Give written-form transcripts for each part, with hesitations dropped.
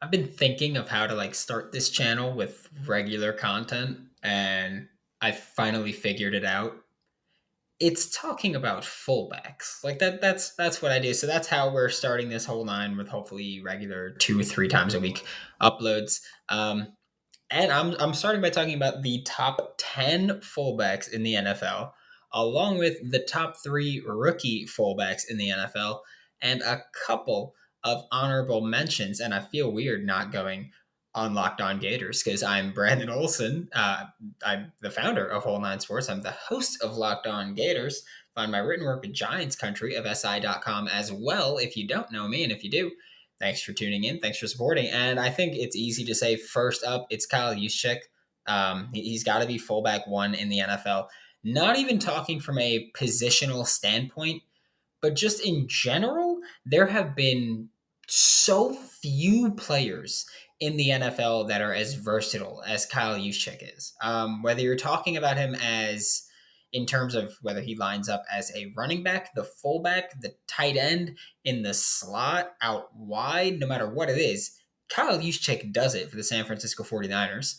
I've been thinking of how to start this channel with regular content, and I finally figured it out. It's talking about fullbacks. That's what I do. So that's how we're starting this whole line with hopefully regular 2 or 3 times a week uploads. And I'm starting by talking about the top 10 fullbacks in the NFL, along with the top 3 rookie fullbacks in the NFL, and a couple of honorable mentions. And I feel weird not going on Locked On Gators because I'm Brandon Olson. I'm the founder of Whole Nine Sports. I'm the host of Locked On Gators. Find my written work at Giants Country of SI.com as well if you don't know me. And if you do, thanks for tuning in. Thanks for supporting. And I think it's easy to say first up, it's Kyle Juszczyk. He's got to be fullback one in the NFL. Not even talking from a positional standpoint, but just in general, there have been so few players in the NFL that are as versatile as Kyle Juszczyk is. Whether you're talking about him as in terms of whether he lines up as a running back, the fullback, the tight end, in the slot, out wide, no matter what it is, Kyle Juszczyk does it for the San Francisco 49ers.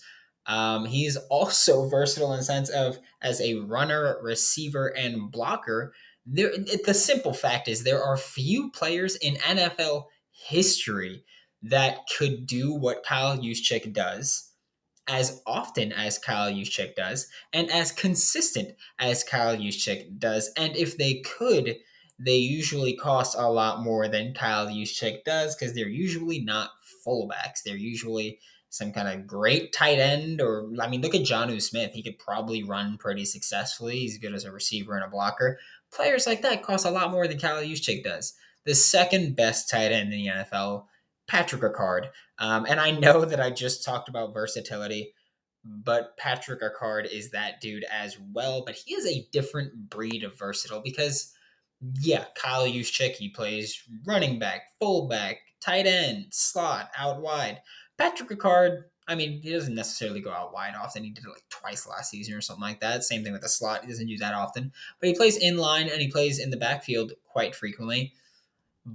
He's also versatile in the sense of as a runner, receiver, and blocker. The simple fact is there are few players in NFL history that could do what Kyle Juszczyk does as often as Kyle Juszczyk does and as consistent as Kyle Juszczyk does. And if they could, they usually cost a lot more than Kyle Juszczyk does because they're usually not fullbacks. They're usually some kind of great tight end, or I mean, look at Jonnu Smith. He could probably run pretty successfully. He's good as a receiver and a blocker. Players like that cost a lot more than Kyle Juszczyk does. The second best tight end in the NFL, Patrick Ricard. And I know that I just talked about versatility, but Patrick Ricard is that dude as well. But he is a different breed of versatile because, yeah, Kyle Juszczyk, he plays running back, fullback, tight end, slot, out wide. Patrick Ricard, I mean, he doesn't necessarily go out wide often. He did it like twice last season or something like that. Same thing with the slot. He doesn't do that often. But he plays in line and he plays in the backfield quite frequently.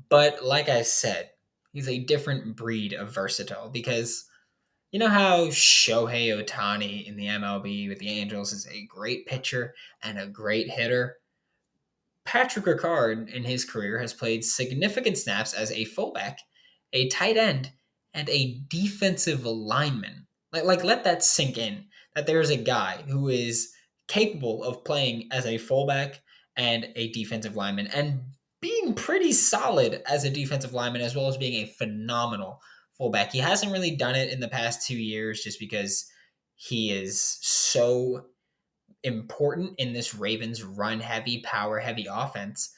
But like I said, he's a different breed of versatile because you know how Shohei Ohtani in the MLB with the Angels is a great pitcher and a great hitter? Patrick Ricard in his career has played significant snaps as a fullback, a tight end, and a defensive lineman. Let that sink in that there's a guy who is capable of playing as a fullback and a defensive lineman and being pretty solid as a defensive lineman as well as being a phenomenal fullback. He hasn't really done it in the past 2 years just because he is so important in this Ravens run heavy, power heavy offense.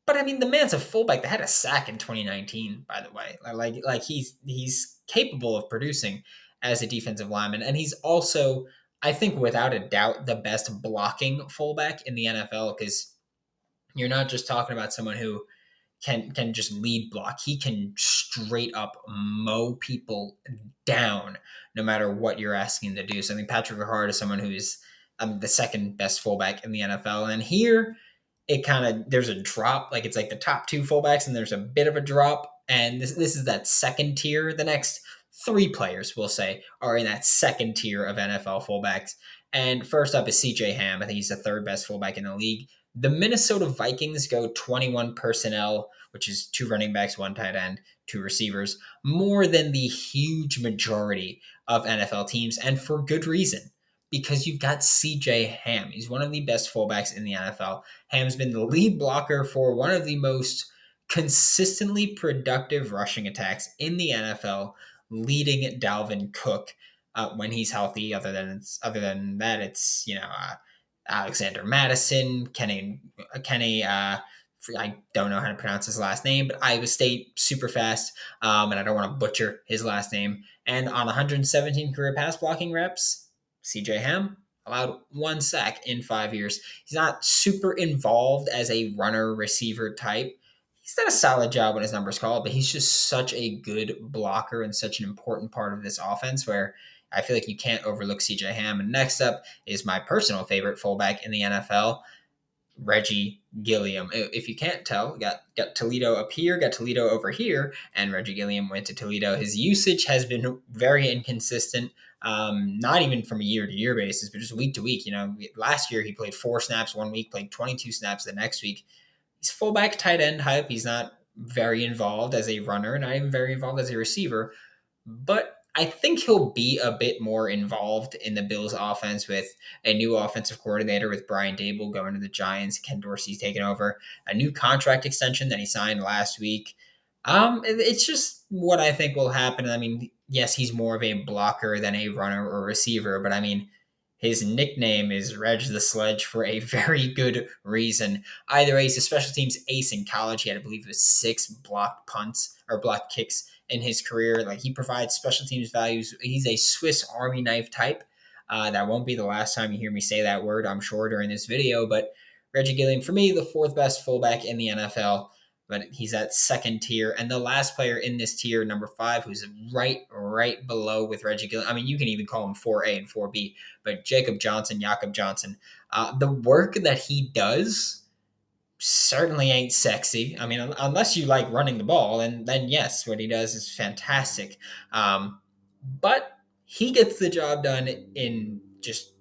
But I mean, the man's a fullback that had a sack in 2019, by the way. He's capable of producing as a defensive lineman, and he's also, I think, without a doubt, the best blocking fullback in the NFL because you're not just talking about someone who can just lead block. He can straight up mow people down no matter what you're asking him to do. So I think Patrick Ricard is someone who's the second best fullback in the NFL. And here it kind of there's a drop, like it's like the top 2 fullbacks, and there's a bit of a drop. And this is that second tier. The next 3 players, we'll say, are in that second tier of NFL fullbacks. And first up is CJ Ham. I think he's the third best fullback in the league. The Minnesota Vikings go 21 personnel, which is 2 running backs, 1 tight end, 2 receivers, more than the huge majority of NFL teams, and for good reason. Because you've got CJ Ham. He's one of the best fullbacks in the NFL. Ham's been the lead blocker for one of the most consistently productive rushing attacks in the NFL, leading Dalvin Cook when he's healthy. Other than that, it's Alexander Madison, Kenny. I don't know how to pronounce his last name, but Iowa State super fast, and I don't want to butcher his last name. And on 117 career pass blocking reps, CJ Ham allowed 1 sack in 5 years. He's not super involved as a runner receiver type. He's done a solid job when his number's called, but he's just such a good blocker and such an important part of this offense where I feel like you can't overlook CJ Ham. And next up is my personal favorite fullback in the NFL, Reggie Gilliam. If you can't tell, got Toledo up here, got Toledo over here, and Reggie Gilliam went to Toledo. His usage has been very inconsistent, not even from a year to year basis, but just week to week. Last year he played 4 snaps one week, played 22 snaps the next week. He's fullback tight end hype. He's not very involved as a runner, not even very involved as a receiver. But I think he'll be a bit more involved in the Bills offense with a new offensive coordinator with Brian Dable going to the Giants, Ken Dorsey's taking over, a new contract extension that he signed last week. It's just what I think will happen. I mean, yes, he's more of a blocker than a runner or receiver, but I mean, his nickname is Reg the Sledge for a very good reason. Either way, he's a special teams ace in college. He had, I believe, it was 6 blocked punts or blocked kicks in his career. Like, he provides special teams values. He's a Swiss Army knife type. That won't be the last time you hear me say that word, I'm sure, during this video. But Reggie Gilliam, for me, the 4th best fullback in the NFL. But he's at second tier. And the last player in this tier, number 5, who's right below with Reggie Gilliam. I mean, you can even call him 4A and 4B. But Jacob Johnson. The work that he does certainly ain't sexy. I mean, unless you like running the ball, and then yes, what he does is fantastic. But he gets the job done in just,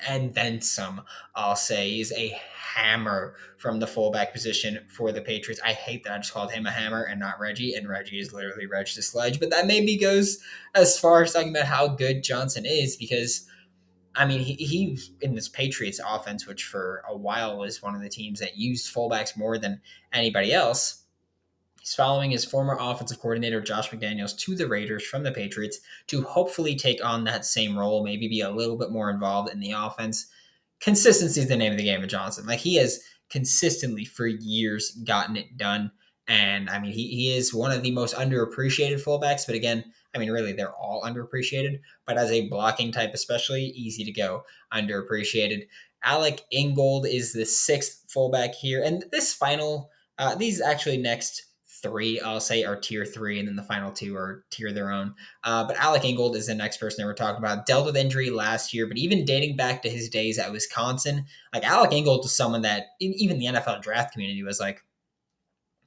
and then some, I'll say. He's a hammer from the fullback position for the Patriots. I hate that I just called him a hammer and not Reggie, and Reggie is literally Reg the Sledge. But that maybe goes as far as talking about how good Johnson is, because I mean, he in this Patriots offense, which for a while was one of the teams that used fullbacks more than anybody else. He's following his former offensive coordinator, Josh McDaniels, to the Raiders from the Patriots to hopefully take on that same role, maybe be a little bit more involved in the offense. Consistency is the name of the game with Johnson. Like, he has consistently for years gotten it done. And I mean, he is one of the most underappreciated fullbacks. But again, I mean, really, they're all underappreciated. But as a blocking type, especially, easy to go underappreciated. Alec Ingold is the 6th fullback here. And these actually next 3, I'll say, are tier 3, and then the final 2 are tier their own. But Alec Ingold is the next person that we're talking about. Dealt with injury last year, but even dating back to his days at Wisconsin, like, Alec Ingold was someone that even the NFL draft community was like,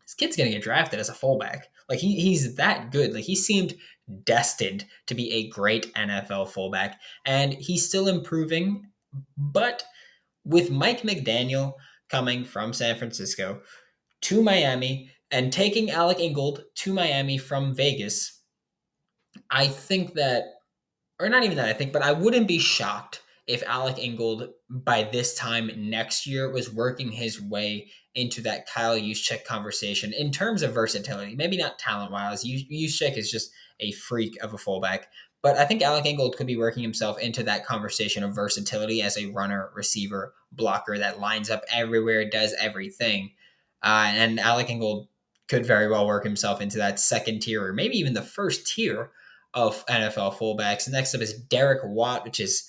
this kid's going to get drafted as a fullback. Like, he's that good. Like, he seemed destined to be a great NFL fullback, and he's still improving. But with Mike McDaniel coming from San Francisco to Miami and taking Alec Ingold to Miami from Vegas, I think that, or not even that I think, but I wouldn't be shocked if Alec Ingold by this time next year was working his way into that Kyle Juszczyk conversation in terms of versatility. Maybe not talent-wise. Juszczyk is just a freak of a fullback. But I think Alec Ingold could be working himself into that conversation of versatility as a runner, receiver, blocker that lines up everywhere, does everything. And Alec Ingold could very well work himself into that second tier or maybe even the first tier of NFL fullbacks. Next up is Derek Watt, which is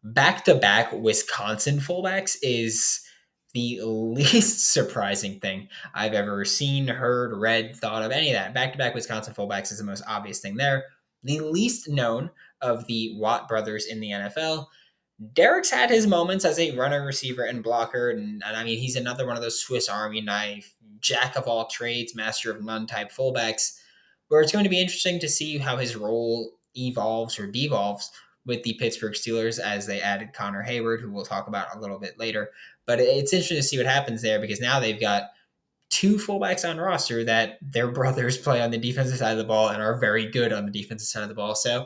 back-to-back Wisconsin fullbacks, is the least surprising thing I've ever seen, heard, read, thought of, any of that. Back-to-back Wisconsin fullbacks is the most obvious thing there. The least known of the Watt brothers in the NFL. Derek's had his moments as a runner, receiver, and blocker, and I mean, he's another one of those Swiss Army knife, jack of all trades, master of none type fullbacks, where it's going to be interesting to see how his role evolves or devolves with the Pittsburgh Steelers as they added Connor Hayward, who we'll talk about a little bit later. But it's interesting to see what happens there, because now they've got 2 fullbacks on roster that their brothers play on the defensive side of the ball and are very good on the defensive side of the ball. So,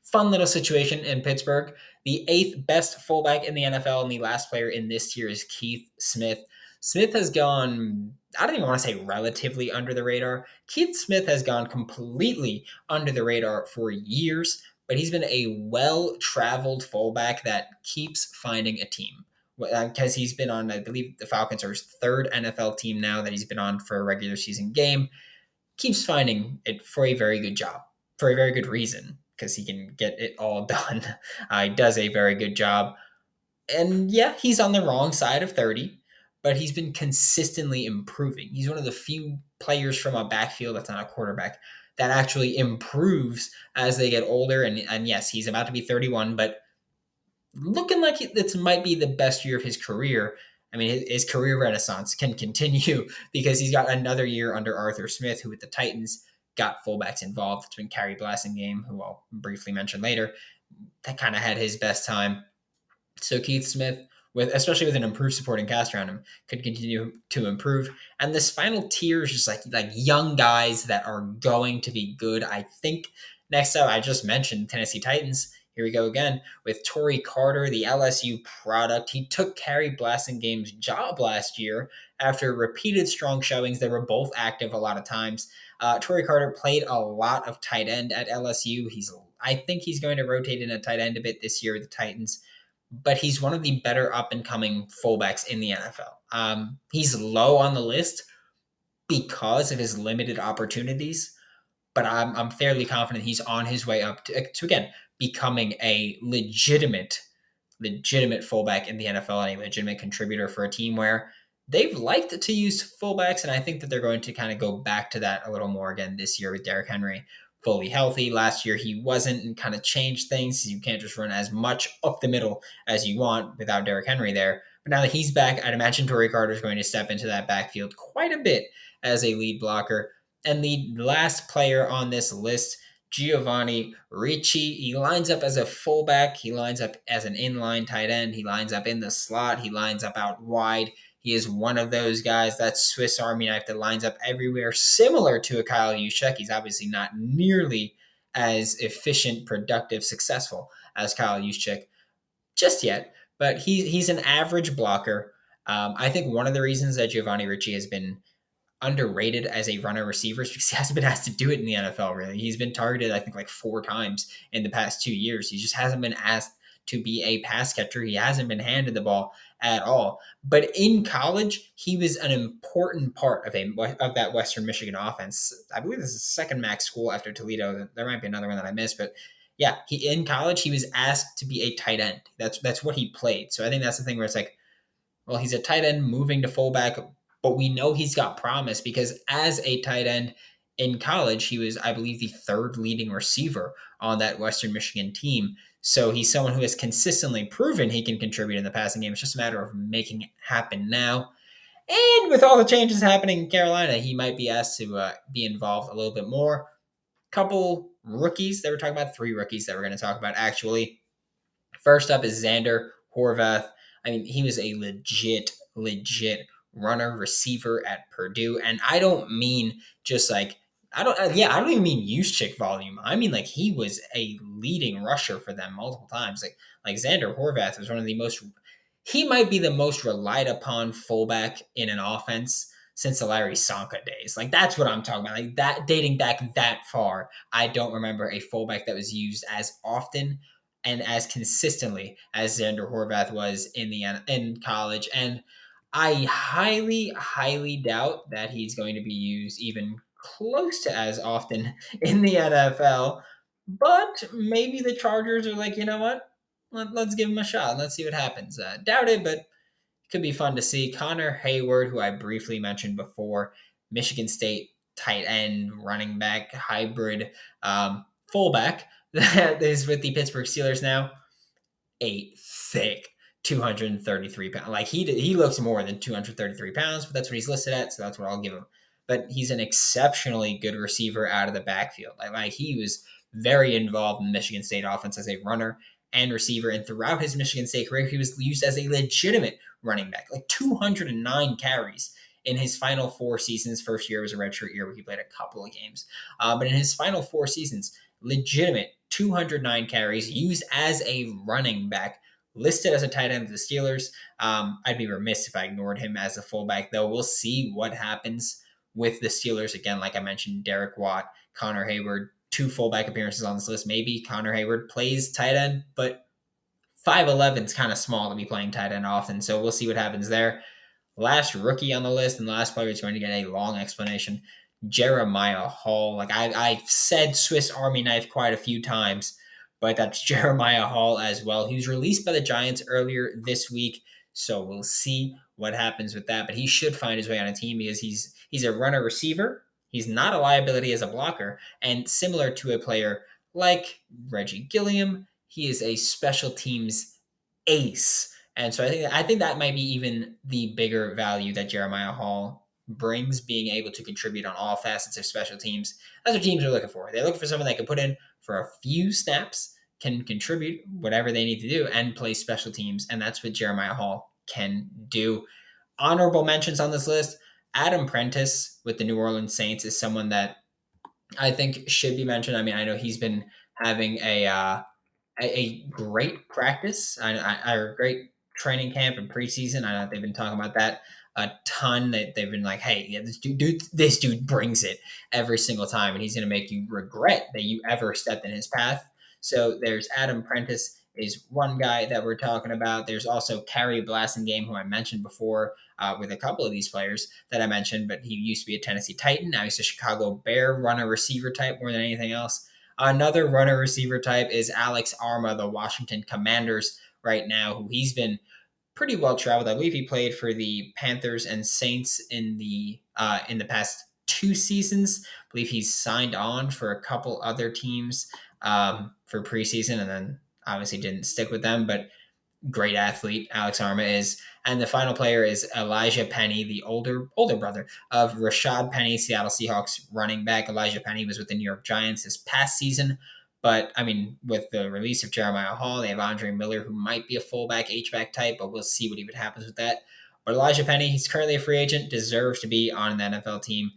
fun little situation in Pittsburgh. The 8th best fullback in the NFL and the last player in this tier is Keith Smith. Smith has gone, I don't even want to say relatively under the radar. Keith Smith has gone completely under the radar for years, but he's been a well-traveled fullback that keeps finding a team. Because he's been on, I believe the Falcons are his 3rd NFL team now that he's been on for a regular season game. Keeps finding it for a very good job, for a very good reason, because he can get it all done. He does a very good job. And yeah, he's on the wrong side of 30, but he's been consistently improving. He's one of the few players from a backfield that's not a quarterback that actually improves as they get older. And yes, he's about to be 31, but looking like this might be the best year of his career. I mean, his career renaissance can continue because he's got another year under Arthur Smith, who with the Titans got fullbacks involved. It's been Kerry Blasingame, who I'll briefly mention later, that kind of had his best time. So Keith Smith, with especially with an improved supporting cast around him, could continue to improve. And this final tier is just like young guys that are going to be good. I think next up, I just mentioned Tennessee Titans. Here we go again with Tory Carter, the LSU product. He took Kerry Blasingame's job last year after repeated strong showings. They were both active a lot of times. Tory Carter played a lot of tight end at LSU. I think he's going to rotate in a tight end a bit this year with the Titans, but he's one of the better up and coming fullbacks in the NFL. He's low on the list because of his limited opportunities, but I'm fairly confident he's on his way up to again becoming a legitimate fullback in the NFL and a legitimate contributor for a team where they've liked to use fullbacks, and I think that they're going to kind of go back to that a little more again this year with Derrick Henry fully healthy. Last year he wasn't, and kind of changed things. You can't just run as much up the middle as you want without Derrick Henry there. But now that he's back, I'd imagine Tory Carter is going to step into that backfield quite a bit as a lead blocker. And the last player on this list, Giovanni Ricci, he lines up as a fullback. He lines up as an inline tight end. He lines up in the slot. He lines up out wide. He is one of those guys, that Swiss Army knife that lines up everywhere, similar to a Kyle Juszczyk. He's obviously not nearly as efficient, productive, successful as Kyle Juszczyk just yet, but he's an average blocker. I think one of the reasons that Giovanni Ricci has been underrated as a runner receiver is because he hasn't been asked to do it in the NFL, really. He's been targeted, I think, like 4 times in the past 2 years. He just hasn't been asked to be a pass catcher. He hasn't been handed the ball at all. But in college, he was an important part of that Western Michigan offense. I believe this is the second max school after Toledo. There might be another one that I missed, but yeah, in college he was asked to be a tight end. That's what he played. So I think that's the thing where it's like, well, he's a tight end moving to fullback, but we know he's got promise because as a tight end in college, he was, I believe, the 3rd leading receiver on that Western Michigan team. So he's someone who has consistently proven he can contribute in the passing game. It's just a matter of making it happen now. And with all the changes happening in Carolina, he might be asked to be involved a little bit more. Couple rookies. They were talking about 3 rookies that we're going to talk about, actually. First up is Xander Horvath. I mean, he was a legit runner receiver at Purdue, and I don't mean just like I don't even mean Juszczyk volume. I mean like he was a leading rusher for them multiple times. Like Xander Horvath was one of the most. He might be the most relied upon fullback in an offense since the Larry Csonka days. Like that's what I'm talking about. Like that dating back that far, I don't remember a fullback that was used as often and as consistently as Xander Horvath was in college. And I highly doubt that he's going to be used even close to as often in the NFL. But maybe the Chargers are like, you know what? Let's give him a shot. Let's see what happens. Doubt it, but it could be fun to see. Connor Hayward, who I briefly mentioned before, Michigan State tight end, running back, hybrid, fullback that is with the Pittsburgh Steelers now. A thick 233 pounds. Like he looks more than 233 pounds, but that's what he's listed at, so that's what I'll give him. But he's an exceptionally good receiver out of the backfield. Like he was very involved in the Michigan State offense as a runner and receiver, and throughout his Michigan State career, he was used as a legitimate running back. Like 209 carries in his final 4 seasons. First year was a redshirt year where he played a couple of games, but in his final 4 seasons, legitimate 209 carries, used as a running back, listed as a tight end of the Steelers. I'd be remiss if I ignored him as a fullback, though. We'll see what happens with the Steelers. Again, like I mentioned, Derek Watt, Connor Hayward, 2 fullback appearances on this list. Maybe Connor Hayward plays tight end, but 5'11" is kind of small to be playing tight end often, so we'll see what happens there. Last rookie on the list, and the last player is going to get a long explanation, Jeremiah Hall. Like I've said Swiss Army knife quite a few times, but that's Jeremiah Hall as well. He was released by the Giants earlier this week, so we'll see what happens with that. But he should find his way on a team because he's a runner receiver. He's not a liability as a blocker, and similar to a player like Reggie Gilliam, he is a special teams ace And so I think that might be even the bigger value that Jeremiah Hall brings, being able to contribute on all facets of special teams. That's what teams are looking for. They're looking for someone that can put in for a few snaps, can contribute whatever they need to do, and play special teams. And that's what Jeremiah Hall can do. Honorable mentions on this list: Adam Prentice with the New Orleans Saints is someone that I think should be mentioned. I mean, I know he's been having a great practice, a great training camp and preseason. I know they've been talking about that a ton. They've been like, hey, yeah, this dude brings it every single time, and he's going to make you regret that you ever stepped in his path. So there's Adam Prentice is one guy that we're talking about. There's also Kerry Blasingame, who I mentioned before, with a couple of these players that I mentioned, but he used to be a Tennessee Titan. Now he's a Chicago Bear runner receiver type more than anything else. Another runner receiver type is Alex Arma, the Washington Commanders right now, who he's been pretty well traveled. I believe he played for the Panthers and Saints in the past 2 seasons. I believe he's signed on for a couple other teams for preseason, and then obviously didn't stick with them. But great athlete Alex Arma is. And the final player is Elijah Penny, the older brother of Rashad Penny, Seattle Seahawks running back. Elijah Penny was with the New York Giants this past season. But I mean, with the release of Jeremiah Hall, they have Andre Miller, who might be a fullback, H-back type, but we'll see what even happens with that. But Elijah Penny, he's currently a free agent, deserves to be on an NFL team.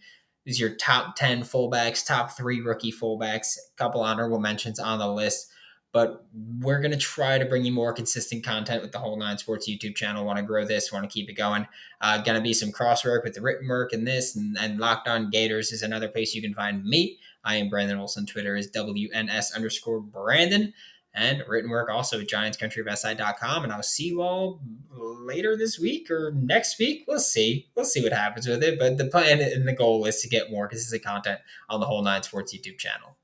These are your top 10 fullbacks, top 3 rookie fullbacks, a couple honorable mentions on the list. But we're going to try to bring you more consistent content with the Whole Nine Sports YouTube channel. Want to grow this, want to keep it going. Going to be some crosswork with the written work and this, and Locked On Gators is another place you can find me. I am Brandon Wilson. Twitter is WNS_Brandon. And written work also at GiantsCountryofSI.com. And I'll see you all later this week or next week. We'll see. We'll see what happens with it. But the plan and the goal is to get more consistent content on the Whole Nine Sports YouTube channel.